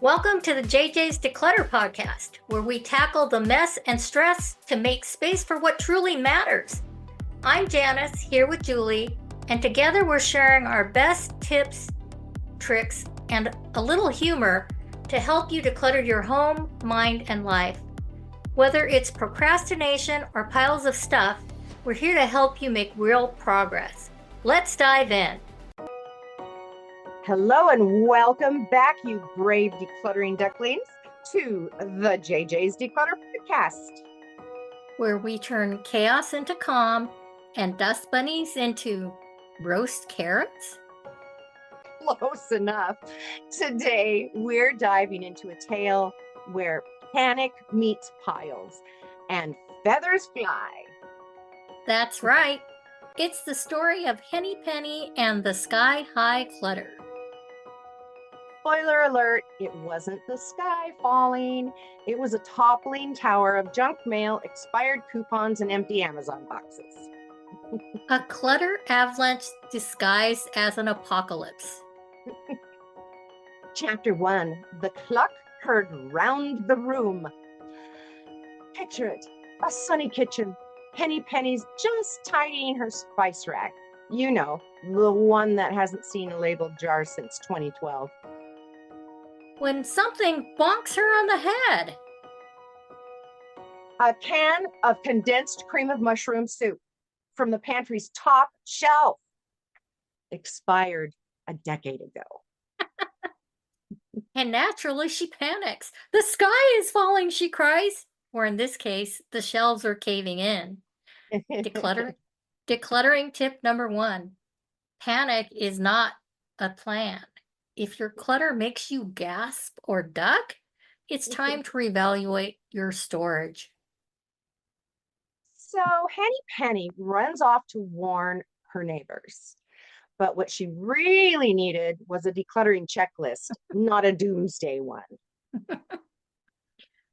Welcome to the JJ's Declutter podcast, where we tackle the mess and stress to make space for what truly matters. I'm Janice, here with Julie, and together we're sharing our best tips, tricks, and a little humor to help you declutter your home, mind, and life. Whether it's procrastination or piles of stuff, we're here to help you make real progress. Let's dive in. Hello and welcome back, you brave decluttering ducklings, to the JJ's Declutter podcast, where we turn chaos into calm and dust bunnies into roast carrots. Close enough. Today, we're diving into a tale where panic meets piles and feathers fly. That's right. It's the story of Henny Penny and the sky-high clutter. Spoiler alert, it wasn't the sky falling. It was a toppling tower of junk mail, expired coupons, and empty Amazon boxes. A clutter avalanche disguised as an apocalypse. Chapter 1, The Cluck Heard Round the Room. Picture it, a sunny kitchen. Henny Penny's just tidying her spice rack. You know, the one that hasn't seen a labeled jar since 2012. When something bonks her on the head. A can of condensed cream of mushroom soup from the pantry's top shelf. Expired a decade ago. And naturally, she panics. The sky is falling, she cries. Or in this case, the shelves are caving in. Decluttering tip number 1. Panic is not a plan. If your clutter makes you gasp or duck, it's time to reevaluate your storage. So Henny Penny runs off to warn her neighbors. But what she really needed was a decluttering checklist, not a doomsday one.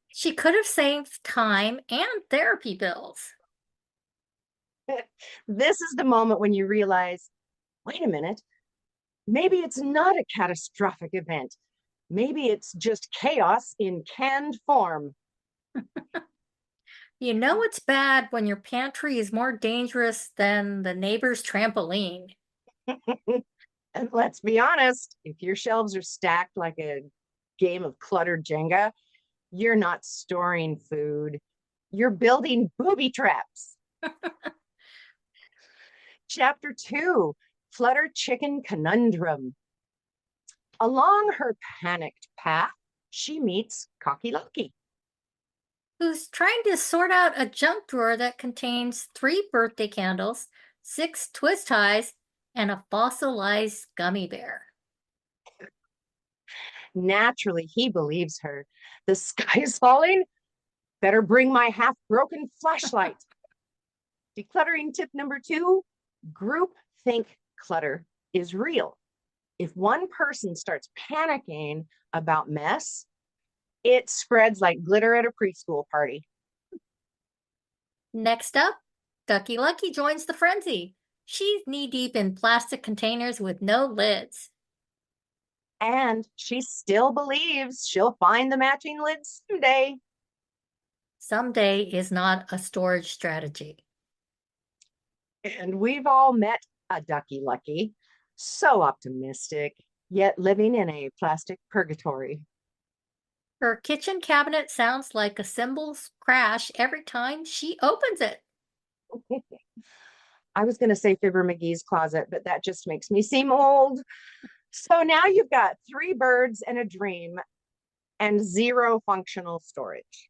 She could have saved time and therapy bills. This is the moment when you realize, wait a minute, maybe it's not a catastrophic event. Maybe it's just chaos in canned form. You know it's bad when your pantry is more dangerous than the neighbor's trampoline. And let's be honest, if your shelves are stacked like a game of cluttered Jenga, you're not storing food. You're building booby traps. Chapter 2, Flutter Chicken Conundrum. Along her panicked path, she meets Cocky Lucky, who's trying to sort out a junk drawer that contains 3 birthday candles, 6 twist ties, and a fossilized gummy bear. Naturally, he believes her. The sky is falling. Better bring my half-broken flashlight. Decluttering tip number 2, group think clutter is real. If one person starts panicking about mess, it spreads like glitter at a preschool party. Next up, Ducky Lucky joins the frenzy. She's knee-deep in plastic containers with no lids. And she still believes she'll find the matching lids someday. Someday is not a storage strategy. And we've all met a Ducky Lucky, so optimistic, yet living in a plastic purgatory. Her kitchen cabinet sounds like a cymbals crash every time she opens it. I was going to say Fibber McGee's closet, but that just makes me seem old. So now you've got 3 birds and a dream and 0 functional storage.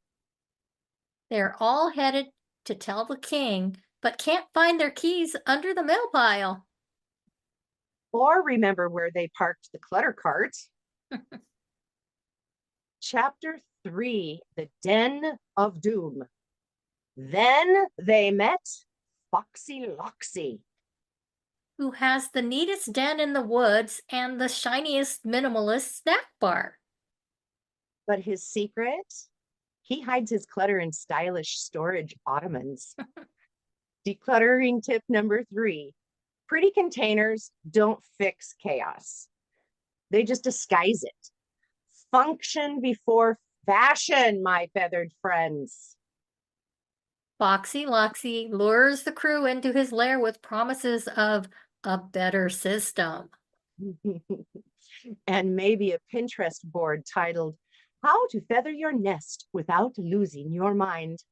They're all headed to tell the king, but can't find their keys under the mail pile. Or remember where they parked the clutter cart. Chapter 3, The Den of Doom. Then they met Foxy Loxy, who has the neatest den in the woods and the shiniest minimalist snack bar. But his secret? He hides his clutter in stylish storage ottomans. Decluttering tip number 3, pretty containers don't fix chaos. They just disguise it. Function before fashion, my feathered friends. Foxy Loxy lures the crew into his lair with promises of a better system. And maybe a Pinterest board titled, How to Feather Your Nest Without Losing Your Mind.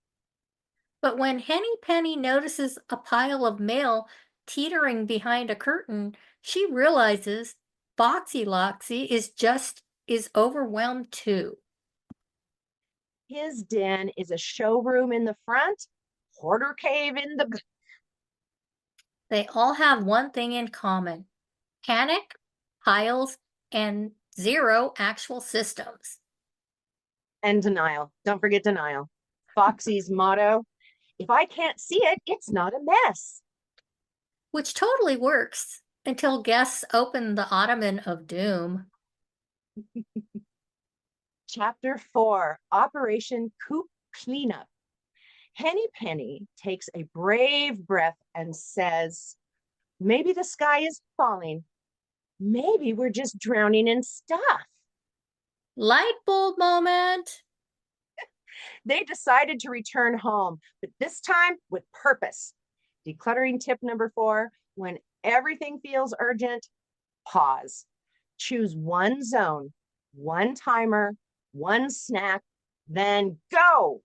But when Henny Penny notices a pile of mail teetering behind a curtain, she realizes Foxy Loxy is overwhelmed too. His den is a showroom in the front, hoarder cave in the back. They all have one thing in common: panic, piles, and zero actual systems. And denial. Don't forget denial. Foxy's motto, if I can't see it, it's not a mess. Which totally works until guests open the Ottoman of Doom. Chapter 4, Operation Coop Cleanup. Henny Penny takes a brave breath and says, maybe the sky is falling. Maybe we're just drowning in stuff. Light bulb moment. They decided to return home, but this time with purpose. Decluttering tip number 4, when everything feels urgent, pause. Choose one zone, one timer, one snack, then go.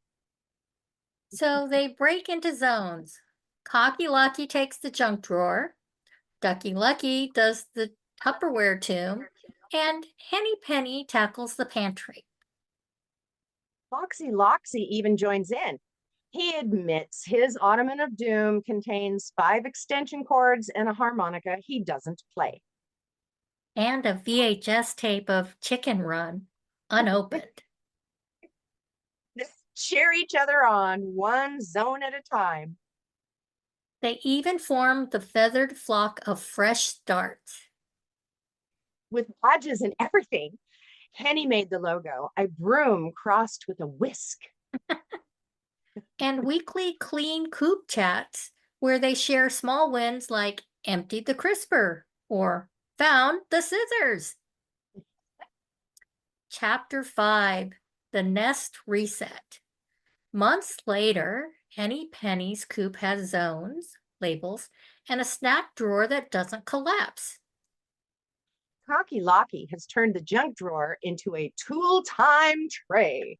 So they break into zones. Cocky Lucky takes the junk drawer. Ducky Lucky does the Tupperware tomb. And Henny Penny tackles the pantry. Foxy Loxy even joins in. He admits his Ottoman of Doom contains 5 extension cords and a harmonica he doesn't play. And a VHS tape of Chicken Run, unopened. Cheer each other on, one zone at a time. They even form the feathered flock of fresh starts. With badges and everything. Henny made the logo, a broom crossed with a whisk. And weekly clean coop chats where they share small wins like emptied the crisper or found the scissors. Chapter 5, The Nest Reset. Months later, Henny Penny's coop has zones, labels, and a snack drawer that doesn't collapse. Cocky Locky has turned the junk drawer into a tool time tray.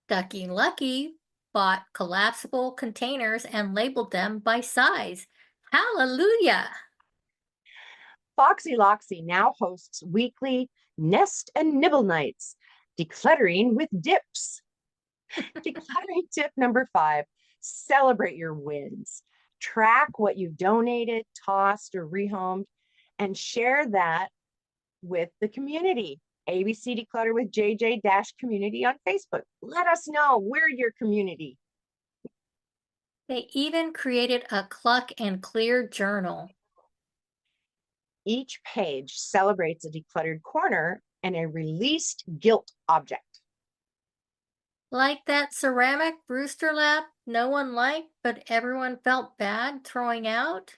Ducky Lucky bought collapsible containers and labeled them by size. Hallelujah! Foxy Loxy now hosts weekly nest and nibble nights, decluttering with dips. Decluttering tip number 5, celebrate your wins. Track what you've donated, tossed, or rehomed, and share that with the community. ABC Declutter with JJ community on Facebook. Let us know we're your community. They even created a cluck and clear journal. Each page celebrates a decluttered corner and a released guilt object. Like that ceramic Brewster lap no one liked, but everyone felt bad throwing out.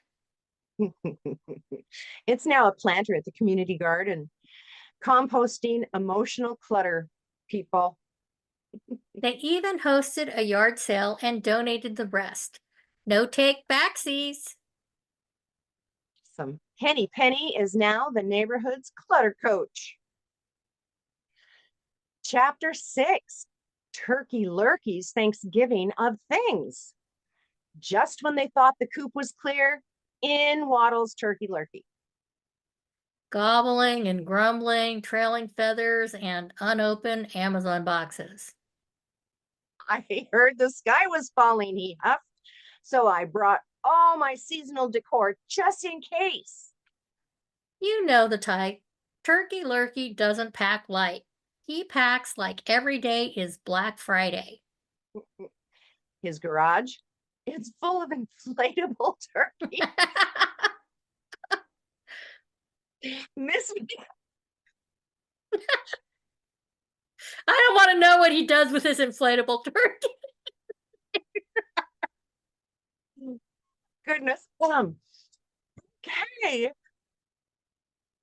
It's now a planter at the community garden, composting emotional clutter, people. They even hosted a yard sale and donated the rest. No take backsies. Some Henny Penny is now the neighborhood's clutter coach. Chapter 6, Turkey Lurkey's Thanksgiving of Things. Just when they thought the coop was clear, in waddles Turkey Lurkey. Gobbling and grumbling, trailing feathers, and unopened Amazon boxes. I heard the sky was falling, he huffed, so I brought all my seasonal decor just in case. You know the type. Turkey Lurkey doesn't pack light. He packs like every day is Black Friday. His garage, it's full of inflatable turkey. Miss I don't want to know what he does with his inflatable turkey. Goodness. Okay.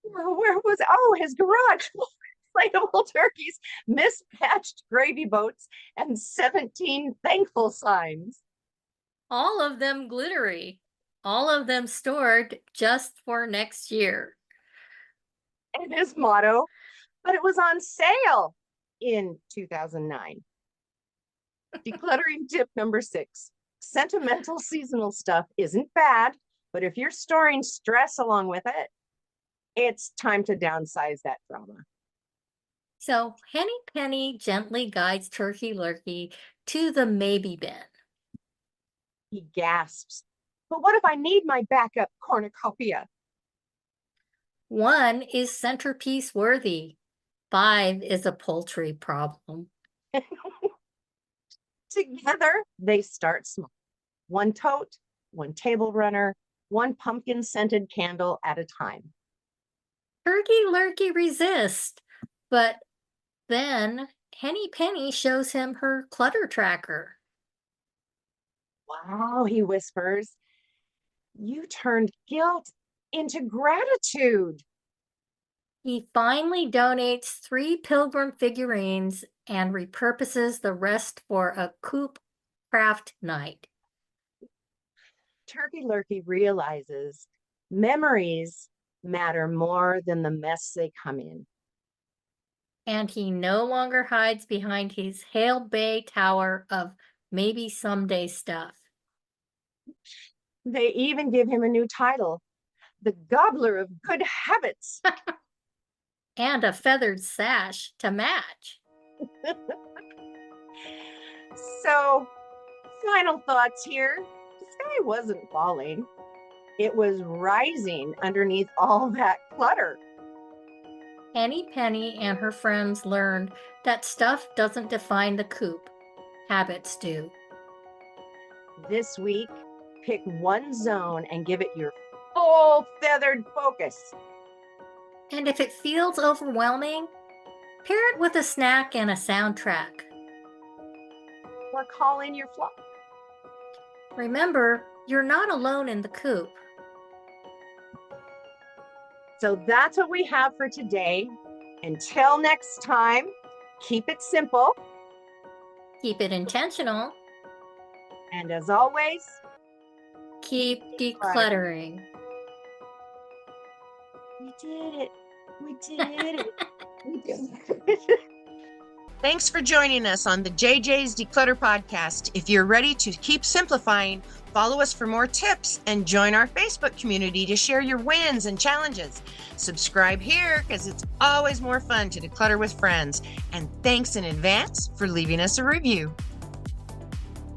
Where was, oh, his garage. inflatable turkeys, mismatched gravy boats, and 17 thankful signs. All of them glittery, all of them stored just for next year. And his motto, but it was on sale in 2009. Decluttering tip number 6. Sentimental seasonal stuff isn't bad, but if you're storing stress along with it, it's time to downsize that drama. So Henny Penny gently guides Turkey Lurkey to the maybe bin. He gasps, but what if I need my backup cornucopia? 1 is centerpiece worthy. 5 is a poultry problem. Together, they start small. 1 tote, 1 table runner, 1 pumpkin scented candle at a time. Turkey Lurkey resists, but then Henny Penny shows him her clutter tracker. Wow, he whispers, you turned guilt into gratitude. He finally donates 3 pilgrim figurines and repurposes the rest for a coop craft night. Turkey Lurkey realizes memories matter more than the mess they come in. And he no longer hides behind his Hale Bay tower of maybe someday stuff. They even give him a new title, the Gobbler of Good Habits. And a feathered sash to match. So, final thoughts here. The sky wasn't falling. It was rising underneath all that clutter. Henny Penny and her friends learned that stuff doesn't define the coop. Habits do. This week, pick one zone and give it your full feathered focus. And if it feels overwhelming, pair it with a snack and a soundtrack. Or call in your flock. Remember, you're not alone in the coop. So that's what we have for today. Until next time, keep it simple. Keep it intentional. And as always, Keep decluttering. We did it. We did it. We did it. Thanks for joining us on the JJ's Declutter podcast. If you're ready to keep simplifying, follow us for more tips and join our Facebook community to share your wins and challenges. Subscribe here because it's always more fun to declutter with friends. And thanks in advance for leaving us a review.